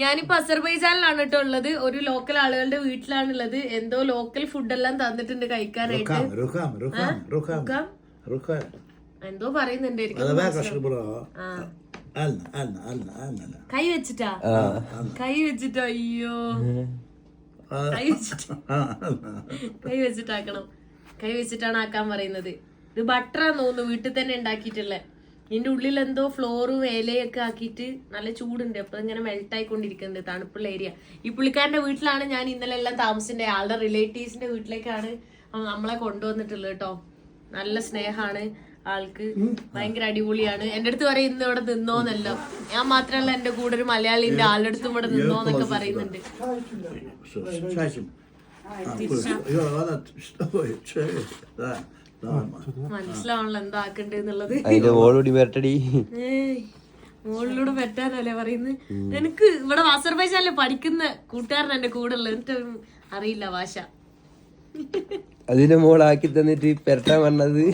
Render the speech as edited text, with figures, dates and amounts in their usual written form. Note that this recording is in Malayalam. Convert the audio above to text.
ഞാനിപ്പോ അസർബൈജാനിലാണ് കേട്ടോ ഉള്ളത്. ഒരു ലോക്കൽ ആളുകളുടെ വീട്ടിലാണുള്ളത്. എന്തോ ലോക്കൽ ഫുഡ് എല്ലാം തന്നിട്ടുണ്ട് കഴിക്കാനായിട്ട്. എന്തോ പറയുന്നുണ്ട്. കൈ വെച്ചിട്ടാ അയ്യോ കൈ വെച്ചിട്ടാക്കണം. കൈ വെച്ചിട്ടാണ് ആക്കാൻ പറയുന്നത്. ഇത് ബട്ടറാന്ന് തോന്നുന്നു, വീട്ടിൽ തന്നെ ഉണ്ടാക്കിയിട്ടുള്ളത്. ഇതിന്റെ ഉള്ളിൽ എന്തോ ഫ്ലോറും ഇലയൊക്കെ ആക്കിയിട്ട് നല്ല ചൂടുണ്ട്. അപ്പൊ ഇങ്ങനെ മെൽറ്റ് ആയിക്കൊണ്ടിരിക്കുന്നുണ്ട്. തണുപ്പുള്ള ഏരിയ. ഈ പുള്ളിക്കാരന്റെ വീട്ടിലാണ് ഞാൻ ഇന്നലെ എല്ലാം താമസിച്ചിട്ടുണ്ട്. ആളുടെ റിലേറ്റീവ്സിന്റെ വീട്ടിലേക്കാണ് നമ്മളെ കൊണ്ടുവന്നിട്ടുള്ളത് കേട്ടോ. നല്ല സ്നേഹാണ് ആൾക്ക്, ഭയങ്കര അടിപൊളിയാണ്. എന്റെ അടുത്ത് പറയും ഇന്ന് ഇവിടെ നിന്നോന്നല്ലോ. ഞാൻ മാത്രമല്ല, എന്റെ കൂടെ ഒരു മലയാളിന്റെ ആളുടെ അടുത്തും ഇവിടെ നിന്നോന്നൊക്കെ പറയുന്നുണ്ട്. മനസ്സിലാവണല്ലോ എന്താ ആക്കണ്ടെന്നുള്ളത്. മോളിലൂടെ പറ്റാനല്ലേ പറയുന്നത്. എനിക്ക് ഇവിടെ അസർബൈജാനിലെ പഠിക്കുന്ന കൂട്ടുകാരൻ എന്റെ കൂടെ ഉള്ള, എന്നിട്ട് അറിയില്ല ഭാഷ. അതിന്റെ മോളാക്കി തന്നിട്ട് പെരട്ടാൻ വന്നത്